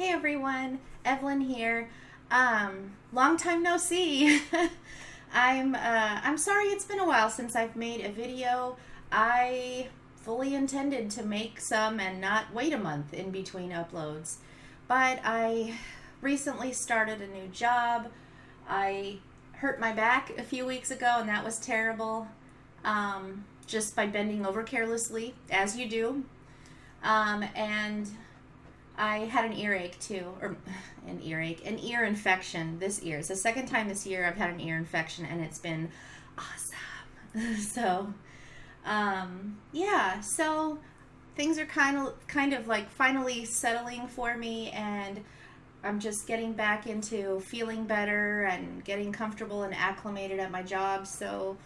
Hey everyone, Evelyn here. Long time no see. I'm sorry it's been a while since I've made a video. I fully intended to make some and not wait a month in between uploads. But I recently started a new job. I hurt my back a few weeks ago and that was terrible. Just by bending over carelessly, as you do. And I had an earache too, or an ear infection this ear. It's the second time this year I've had an ear infection and it's been awesome. So, yeah, so things are kind of like finally settling for me, and I'm just getting back into feeling better and getting comfortable and acclimated at my job. So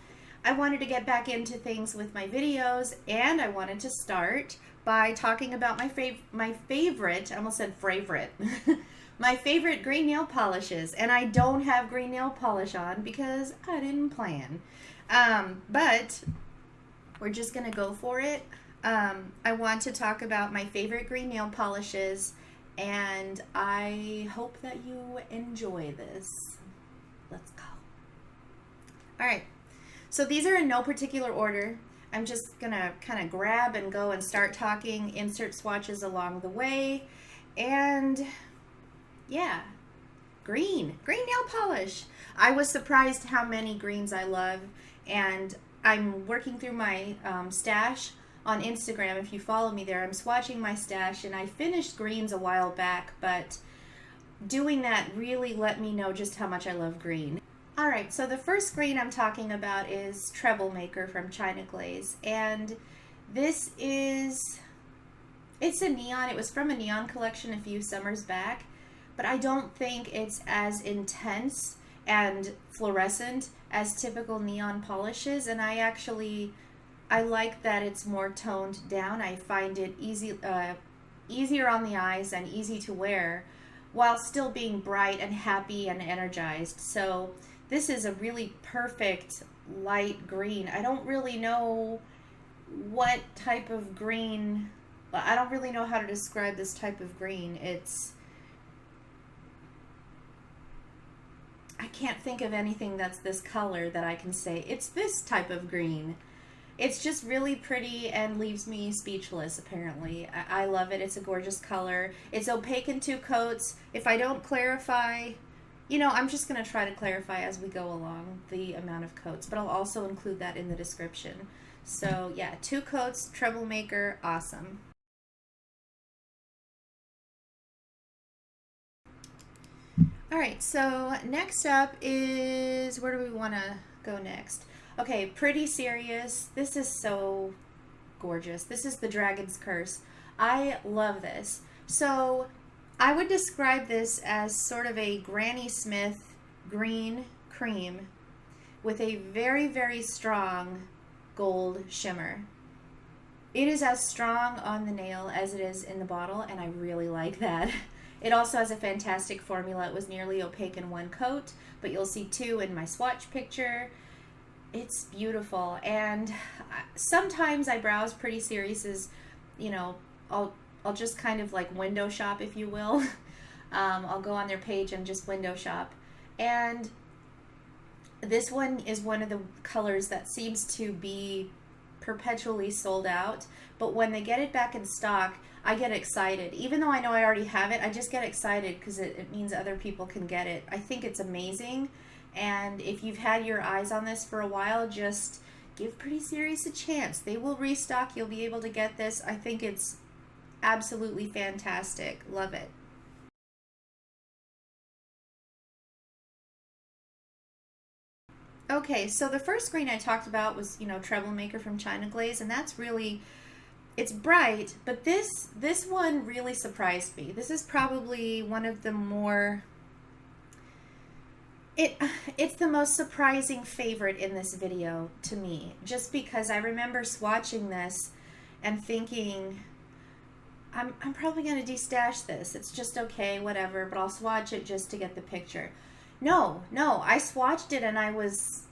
I wanted to get back into things with my videos, and I wanted to start by talking about my favorite, I almost said favorite, my favorite green nail polishes. And I don't have green nail polish on because I didn't plan. But we're just going to go for it. I want to talk about my favorite green nail polishes, and I hope that you enjoy this. Let's go. All right. So these are in no particular order. I'm just gonna kind of grab and go and start talking, insert swatches along the way, and yeah, green nail polish. I was surprised how many greens I love, and I'm working through my stash on Instagram. If you follow me there, I'm swatching my stash, and I finished greens a while back, but doing that really let me know just how much I love green. Alright, so the first green I'm talking about is Treble from China Glaze, and this is, it's a neon. It was from a neon collection a few summers back, but I don't think it's as intense and fluorescent as typical neon polishes, and I like that it's more toned down. I find it easier on the eyes and easy to wear while still being bright and happy and energized. So this is a really perfect light green. I don't really know what type of green, I don't really know how to describe this type of green. I can't think of anything that's this color that I can say it's this type of green. It's just really pretty and leaves me speechless, apparently. I love it. It's a gorgeous color. It's opaque in 2 coats. If I don't clarify, you know, I'm just going to try to clarify as we go along the amount of coats, but I'll also include that in the description. So yeah, 2 coats, Treble, awesome. Alright, so next up is, where do we want to go next? Okay, Pretty Serious. This is so gorgeous. This is the Dragon's Curse. I love this. So I would describe this as sort of a Granny Smith green cream with a very, very strong gold shimmer. It is as strong on the nail as it is in the bottle, and I really like that. It also has a fantastic formula. It was nearly opaque in 1 coat, but you'll see 2 in my swatch picture. It's beautiful, and sometimes I browse Pretty Serious's, you know, I'll just kind of like window shop, if you will. I'll go on their page and just window shop. And this one is one of the colors that seems to be perpetually sold out. But when they get it back in stock, I get excited. Even though I know I already have it, I just get excited because it means other people can get it. I think it's amazing. And if you've had your eyes on this for a while, just give Pretty Serious a chance. They will restock. You'll be able to get this. I think it's absolutely fantastic. Love it. Okay, so the first green I talked about was, you know, Treble from China Glaze, and that's really, it's bright, but this one really surprised me. This is probably one of the more, it's the most surprising favorite in this video to me, just because I remember swatching this and thinking, I'm probably going to destash this. It's just okay, whatever, but I'll swatch it just to get the picture. No, I swatched it and I was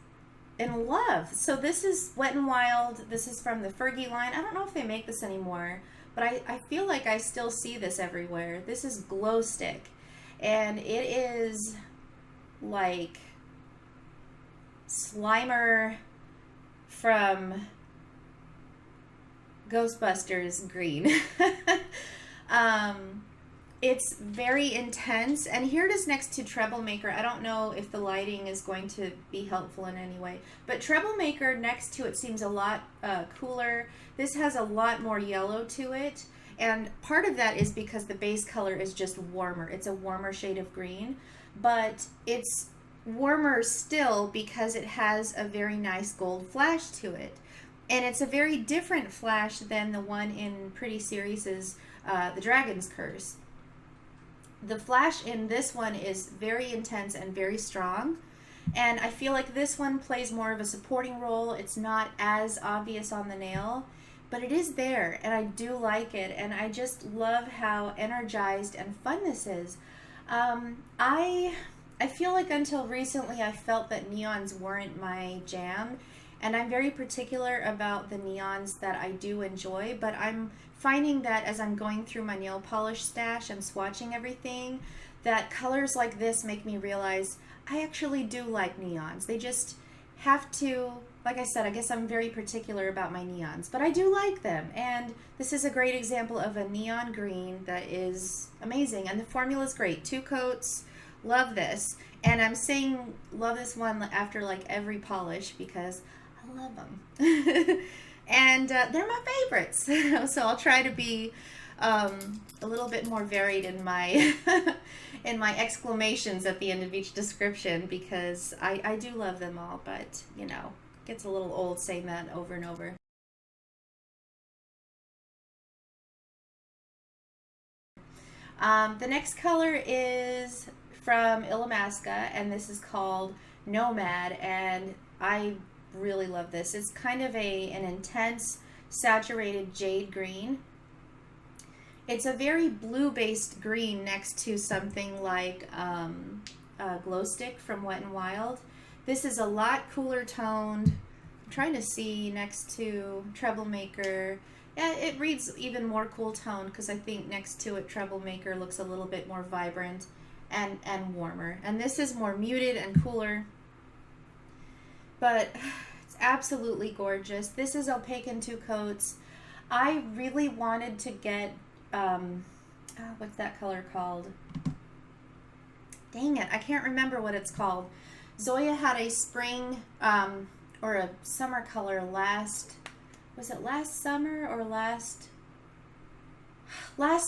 in love. So this is Wet n Wild. This is from the Fergie line. I don't know if they make this anymore, but I feel like I still see this everywhere. This is Glowstick, and it is like Slimer from Ghostbusters green. It's very intense, and here it is next to Treble Maker. I don't know if the lighting is going to be helpful in any way, but Treble Maker next to it seems a lot cooler. This has a lot more yellow to it, and part of that is because the base color is just warmer. It's a warmer shade of green, but it's warmer still because it has a very nice gold flash to it. And it's a very different flash than the one in Pretty Serious' The Dragon's Curse. The flash in this one is very intense and very strong, and I feel like this one plays more of a supporting role. It's not as obvious on the nail, but it is there, and I do like it, and I just love how energized and fun this is. I feel like until recently I felt that neons weren't my jam, and I'm very particular about the neons that I do enjoy, but I'm finding that as I'm going through my nail polish stash and swatching everything, that colors like this make me realize I actually do like neons. They just have to, like I said, I guess I'm very particular about my neons, but I do like them, and this is a great example of a neon green that is amazing, and the formula is great. 2 coats, love this, and I'm saying love this one after like every polish because I love them. And they're my favorites. So I'll try to be a little bit more varied in my in my exclamations at the end of each description, because I do love them all, but you know, it gets a little old saying that over and over. The next color is from Illamasqua, and this is called Nomad, and I really love this. It's kind of an intense saturated jade green. It's a very blue based green next to something like Glowstick from Wet n Wild. This is a lot cooler toned. I'm trying to see next to Treble Maker. Yeah, it reads even more cool toned because I think next to it Treble Maker looks a little bit more vibrant and warmer. And this is more muted and cooler, but it's absolutely gorgeous. This is opaque in 2 coats. I really wanted to get, what's that color called? Dang it, I can't remember what it's called. Zoya had a spring or a summer color was it last summer or last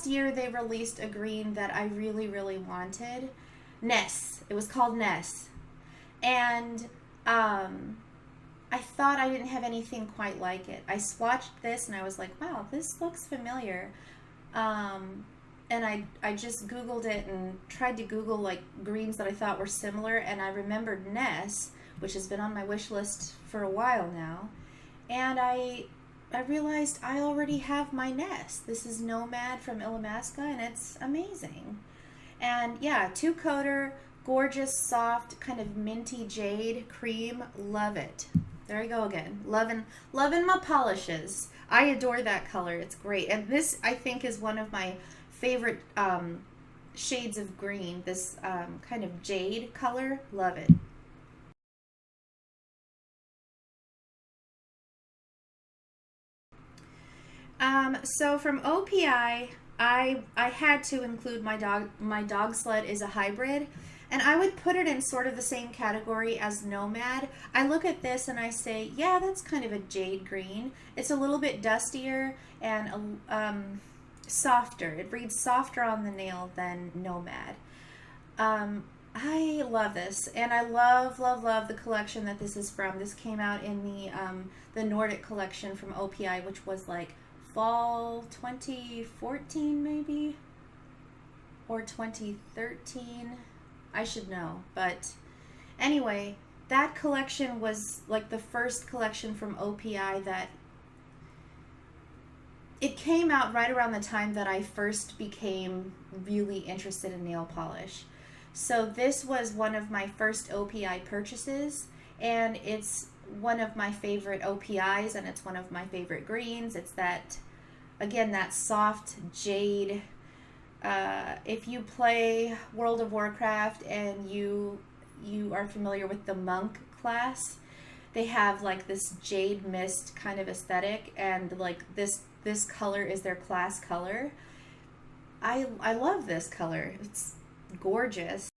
year they released a green that I really, really wanted. Ness. It was called Ness. And I thought I didn't have anything quite like it. I swatched this and I was like, wow, this looks familiar. And I just Googled it and tried to Google like greens that I thought were similar, and I remembered Ness, which has been on my wish list for a while now. And I realized I already have my Ness. This is Nomad from Illamasqua, and it's amazing. And yeah, 2-coater, gorgeous, soft, kind of minty jade cream. Love it. There I go again. Loving my polishes. I adore that color. It's great. And this, I think, is one of my favorite shades of green. This kind of jade color. Love it. So from OPI, I had to include my Dog Sled Is A Hybrid, and I would put it in sort of the same category as Nomad. I look at this and I say, yeah, that's kind of a jade green. It's a little bit dustier and softer. It reads softer on the nail than Nomad. I love this, and I love the collection that this is from. This came out in the Nordic collection from OPI, which was like fall 2014 maybe, or 2013. I should know, but anyway, that collection was like the first collection from OPI that it came out right around the time that I first became really interested in nail polish. So this was one of my first OPI purchases, and it's one of my favorite OPIs, and it's one of my favorite greens. It's that again, that soft jade. If you play World of Warcraft and you are familiar with the monk class, they have like this jade mist kind of aesthetic, and like this color is their class color. I love this color. It's gorgeous.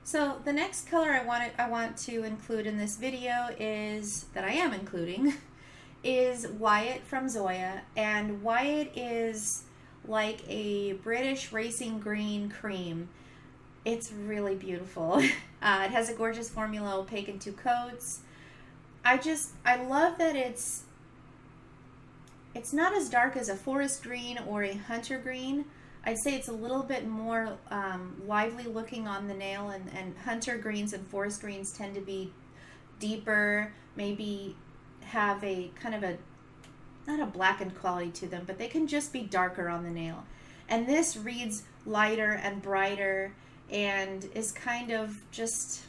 So the next color I want to include in this video is that I am including is Wyatt from Zoya, and Wyatt is like a British racing green cream. It's really beautiful. It has a gorgeous formula, opaque in 2 coats. I love that it's not as dark as a forest green or a hunter green. I'd say it's a little bit more lively looking on the nail, and hunter greens and forest greens tend to be deeper, maybe have a kind of a, not a blackened quality to them, but they can just be darker on the nail. And this reads lighter and brighter and is kind of just,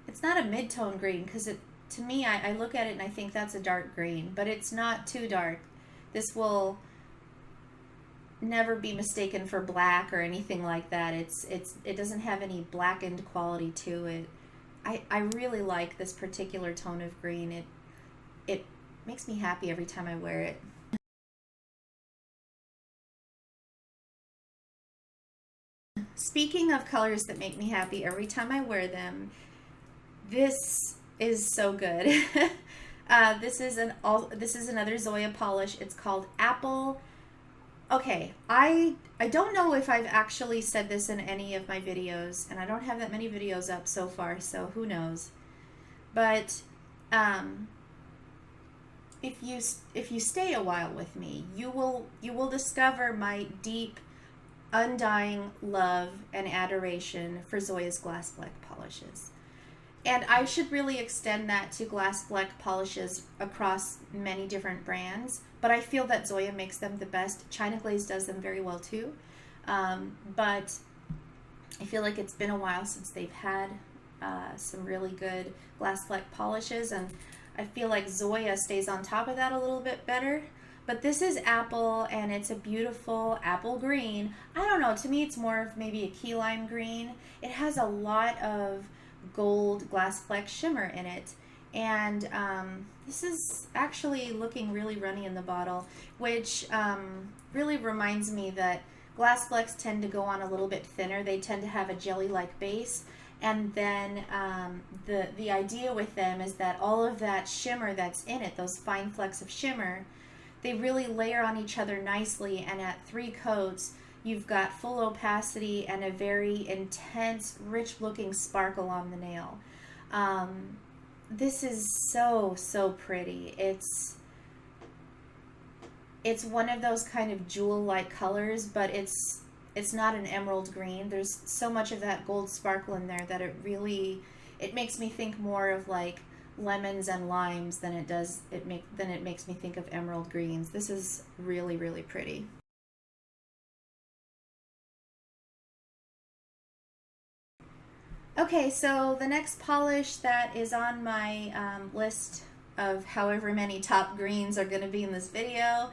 it's not a mid-tone green, because to me, I look at it and I think that's a dark green, but it's not too dark. This will never be mistaken for black or anything like that. It doesn't have any blackened quality to it. I really like this particular tone of green. It makes me happy every time I wear it. Speaking of colors that make me happy every time I wear them, this is so good. This is another Zoya polish. It's called Apple. Okay, I don't know if I've actually said this in any of my videos, and I don't have that many videos up so far, so who knows. But if you stay a while with me, you will discover my deep, undying love and adoration for Zoya's glass fleck polishes. And I should really extend that to glass fleck polishes across many different brands, but I feel that Zoya makes them the best. China Glaze does them very well too, but I feel like it's been a while since they've had some really good glass fleck polishes, and I feel like Zoya stays on top of that a little bit better. But this is apple, and it's a beautiful apple green. I don't know, to me it's more of maybe a key lime green. It has a lot of gold glass fleck shimmer in it, and this is actually looking really runny in the bottle, which really reminds me that glass flecks tend to go on a little bit thinner. They tend to have a jelly-like base, and then the idea with them is that all of that shimmer that's in it, those fine flecks of shimmer, they really layer on each other nicely, and at 3 coats you've got full opacity and a very intense, rich-looking sparkle on the nail. This is so pretty. It's one of those kind of jewel-like colors, but it's not an emerald green. There's so much of that gold sparkle in there that it makes me think more of like lemons and limes than it makes me think of emerald greens. This is really pretty. Okay, so the next polish that is on my list of however many top greens are going to be in this video,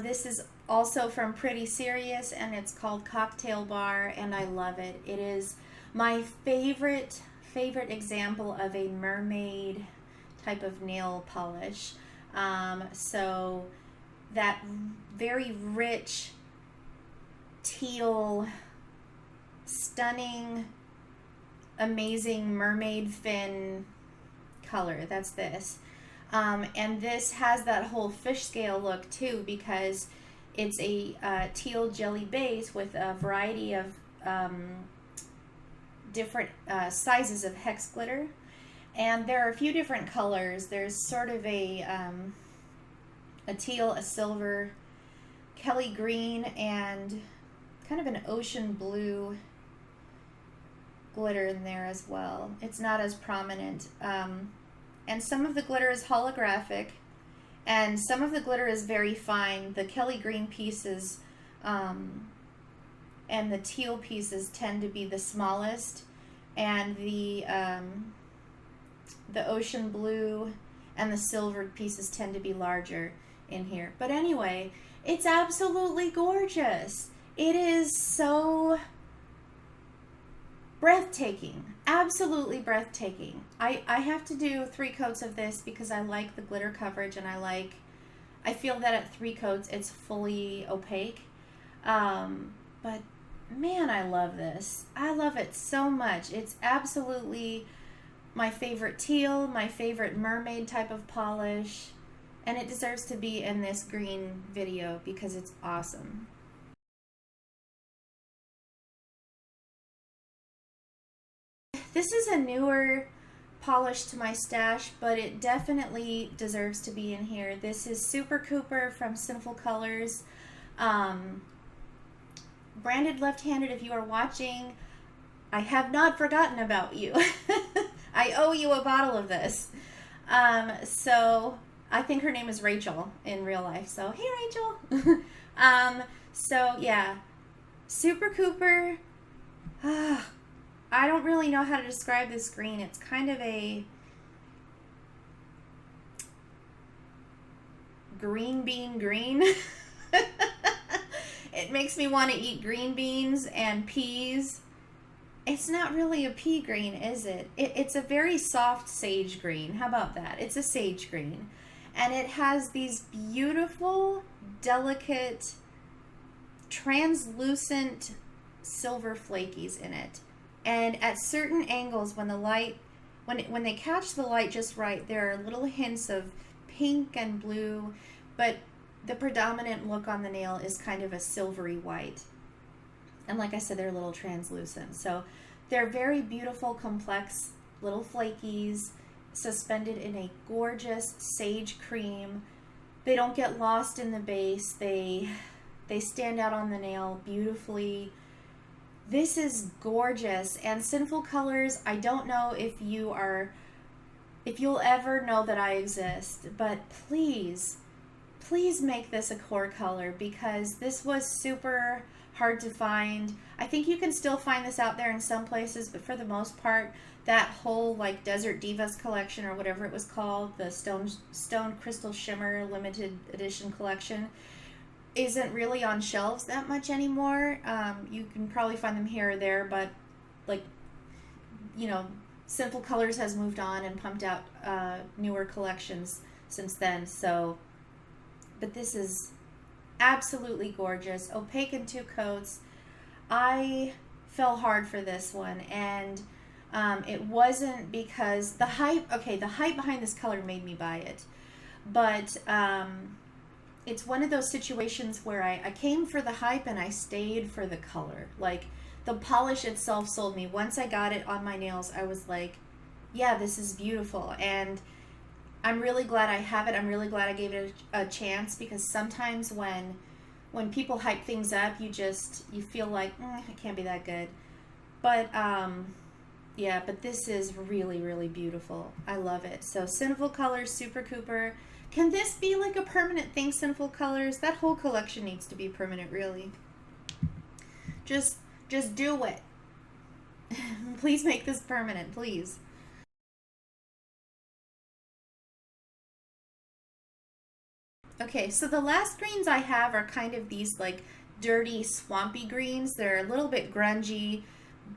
this is also from Pretty Serious, and it's called Cocktail Bar, and I love it. It is my favorite example of a mermaid type of nail polish. So that very rich teal, stunning, amazing mermaid fin color. That's this. And this has that whole fish scale look too, because it's a teal jelly base with a variety of different sizes of hex glitter, and there are a few different colors. There's sort of a teal, a silver, Kelly green, and kind of an ocean blue glitter in there as well. It's not as prominent, and some of the glitter is holographic, and some of the glitter is very fine. The Kelly green pieces and the teal pieces tend to be the smallest, and the the ocean blue and the silvered pieces tend to be larger in here. But anyway, it's absolutely gorgeous. It is so breathtaking, absolutely breathtaking. I have to do 3 coats of this because I like the glitter coverage, and I feel that at 3 coats it's fully opaque. But man, I love this. I love it so much. It's absolutely my favorite teal, my favorite mermaid type of polish, and it deserves to be in this green video because it's awesome. This is a newer polish to my stash, but it definitely deserves to be in here. This is Super Cooper from Sinful Colors. Branded Left-Handed, if you are watching, I have not forgotten about you. I owe you a bottle of this. So I think her name is Rachel in real life. So hey, Rachel. So yeah, Super Cooper. I don't really know how to describe this green. It's kind of a green bean green. It makes me want to eat green beans and peas. It's not really a pea green, is it? It's a very soft sage green. How about that? It's a sage green. And it has these beautiful, delicate, translucent silver flakies in it. And at certain angles, when the light, when they catch the light just right, there are little hints of pink and blue, but the predominant look on the nail is kind of a silvery white. And like I said, they're a little translucent. So they're very beautiful, complex little flakies suspended in a gorgeous sage cream. They don't get lost in the base. They stand out on the nail beautifully. This is gorgeous. And Sinful Colors, I don't know if you'll ever know that I exist, but please make this a core color because this was super hard to find. I think you can still find this out there in some places, but for the most part, that whole like Desert Divas collection or whatever it was called, the Stone Crystal Shimmer limited edition collection, isn't really on shelves that much anymore. You can probably find them here or there, but like, you know, Sinful Colors has moved on and pumped out newer collections since then. So, but this is absolutely gorgeous, opaque in 2 coats. I fell hard for this one, and it wasn't because the hype behind this color made me buy it, but it's one of those situations where I came for the hype and I stayed for the color. Like, the polish itself sold me. Once I got it on my nails, I was like, yeah, this is beautiful. And I'm really glad I have it. I'm really glad I gave it a chance, because sometimes when people hype things up, you feel like, it can't be that good. But yeah, but this is really, really beautiful. I love it. So Sinful Colors, Super Cooper. Can this be like a permanent thing, Sinful Colors? That whole collection needs to be permanent, really. Just do it. Please make this permanent, please. Okay, so the last greens I have are kind of these like dirty, swampy greens. They're a little bit grungy,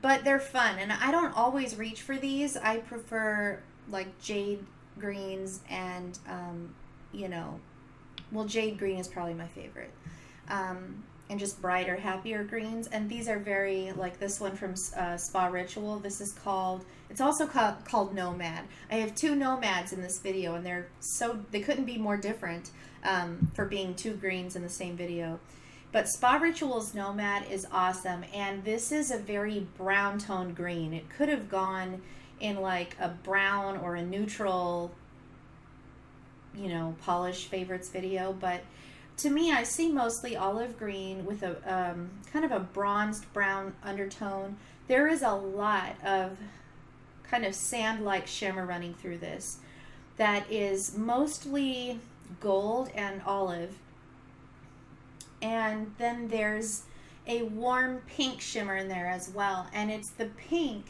but they're fun. And I don't always reach for these. I prefer like jade greens and, you know, well, jade green is probably my favorite. And just brighter, happier greens. And these are very, like this one from Sparitual. This is called, it's also called Nomad. I have 2 Nomads in this video, and they couldn't be more different for being 2 greens in the same video. But Sparitual's Nomad is awesome, and this is a very brown toned green. It could have gone in like a brown or a neutral, you know, polish favorites video, but to me, I see mostly olive green with a kind of a bronzed brown undertone. There is a lot of kind of sand-like shimmer running through this that is mostly gold and olive. And then there's a warm pink shimmer in there as well. And it's the pink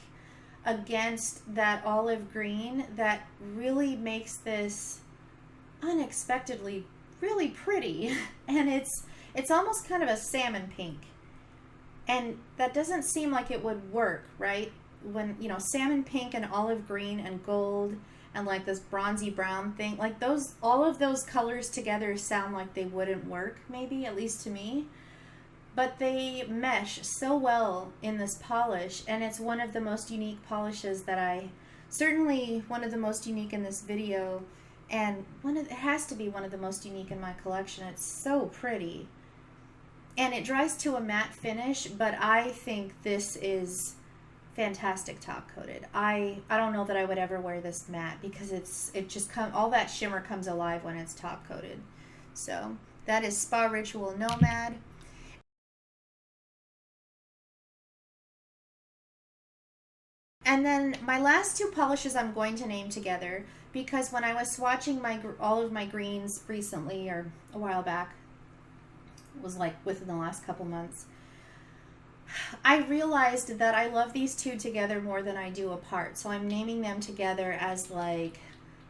against that olive green that really makes this unexpectedly really pretty. And it's almost kind of a salmon pink. And that doesn't seem like it would work, right? When, you know, salmon pink and olive green and gold and like this bronzy brown thing, like those, all of those colors together sound like they wouldn't work, maybe, at least to me. But they mesh so well in this polish, and it's one of the most unique polishes that certainly one of the most unique in this video, and it has to be one of the most unique in my collection. It's so pretty. And it dries to a matte finish, but I think this is fantastic top coated. I don't know that I would ever wear this matte because all that shimmer comes alive when it's top coated. So that is Sparitual Nomad. And then my last two polishes I'm going to name together because when I was swatching all of my greens recently, or a while back, it was like within the last couple months, I realized that I love these two together more than I do apart. So I'm naming them together as like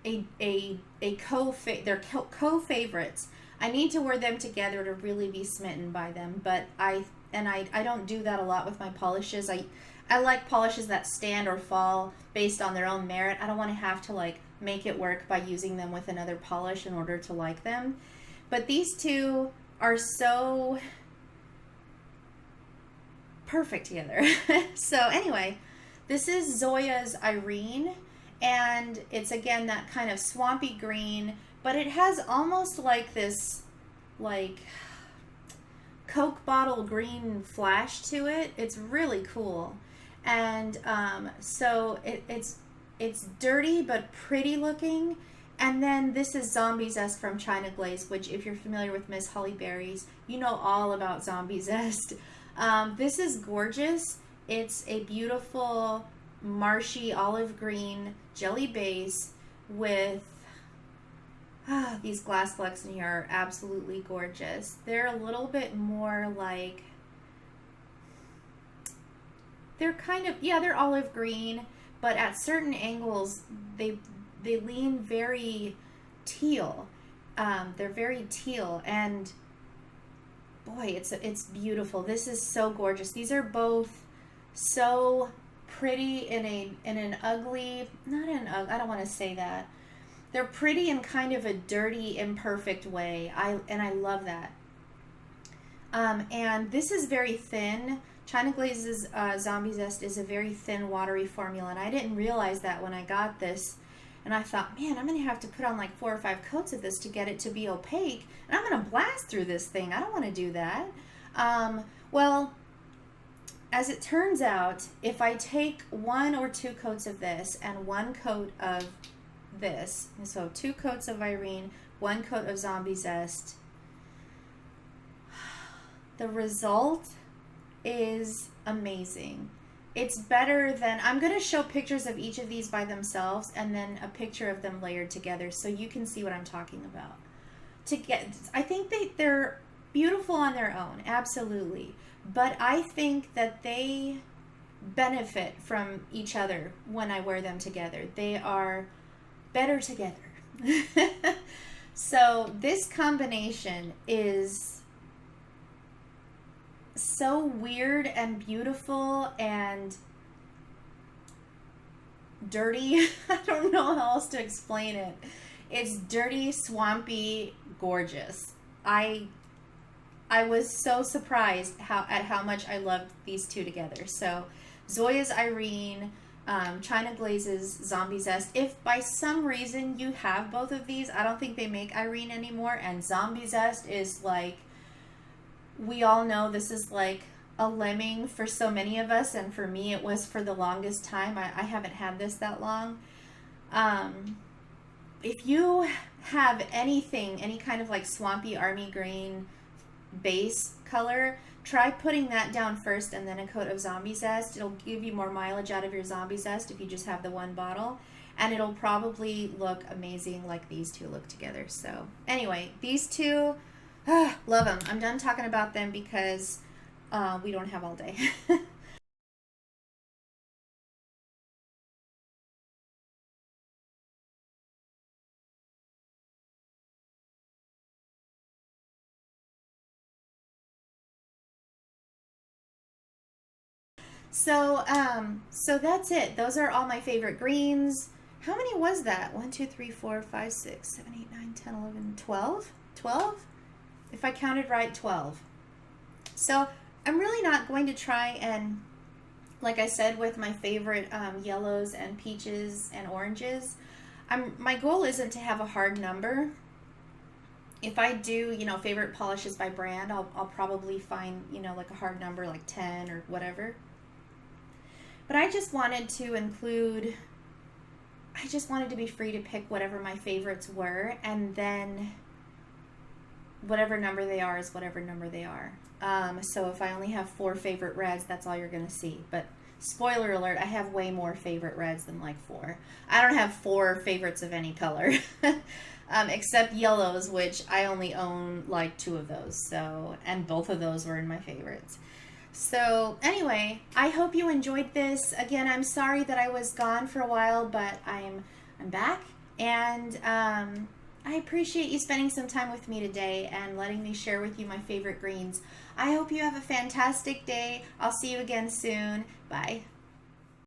they're co-favorites. I need to wear them together to really be smitten by them, but I don't do that a lot with my polishes. I like polishes that stand or fall based on their own merit. I don't want to have to like make it work by using them with another polish in order to like them. But these two are so perfect together. So anyway, this is Zoya's Irene, and it's again that kind of swampy green, but it has almost like this like Coke bottle green flash to it. It's really cool. And so it's dirty but pretty looking. And then this is Zombie Zest from China Glaze, which if you're familiar with Miss Holly Berries, you know all about Zombie Zest. This is gorgeous. It's a beautiful marshy olive green jelly base with these glass flecks in here are absolutely gorgeous. They're a little bit more like, they're kind of, yeah, they're olive green, but at certain angles they lean very teal. They're very teal, and boy, it's beautiful. This is so gorgeous. These are both so pretty in an ugly, I don't want to say that. They're pretty in kind of a dirty, imperfect way. I love that. And this is very thin. China Glaze's Zombie Zest is a very thin, watery formula, and I didn't realize that when I got this. And I thought, man, I'm going to have to put on like 4 or 5 coats of this to get it to be opaque, and I'm going to blast through this thing. I don't want to do that. Well, as it turns out, if I take 1 or 2 coats of this and 1 coat of this, so 2 coats of Irene, 1 coat of Zombie Zest, the result is amazing. It's better than, I'm going to show pictures of each of these by themselves and then a picture of them layered together so you can see what I'm talking about. I think they're beautiful on their own, absolutely. But I think that they benefit from each other when I wear them together. They are better together. So this combination is so weird and beautiful and dirty. I don't know how else to explain it. It's dirty, swampy, gorgeous. I was so surprised at how much I loved these two together. So Zoya's Irene, China Glaze's Zombie Zest. If by some reason you have both of these, I don't think they make Irene anymore, and Zombie Zest is like, we all know this is like a lemming for so many of us, and for me it was for the longest time. I haven't had this that long. If you have anything, any kind of like swampy army green base color, try putting that down first and then a coat of Zombie Zest. It'll give you more mileage out of your Zombie Zest if you just have the 1 bottle, and it'll probably look amazing like these two look together. So anyway, these two, love them. I'm done talking about them because we don't have all day. So that's it. Those are all my favorite greens. How many was that? 1, 2, 3, 4, 5, 6, 7, 8, 9, 10, 11, 12? 12? If I counted right, 12. So I'm really not going to try and, like I said, with my favorite yellows and peaches and oranges, my goal isn't to have a hard number. If I do, favorite polishes by brand, I'll probably find, like a hard number like 10 or whatever. But I just wanted to include, I just wanted to be free to pick whatever my favorites were, and then whatever number they are is whatever number they are. So if I only have 4 favorite reds, that's all you're going to see. But spoiler alert, I have way more favorite reds than like 4. I don't have 4 favorites of any color. Except yellows, which I only own like 2 of those. So, and both of those were in my favorites. So anyway, I hope you enjoyed this. Again, I'm sorry that I was gone for a while, but I'm back, and I appreciate you spending some time with me today and letting me share with you my favorite greens. I hope you have a fantastic day. I'll see you again soon. Bye.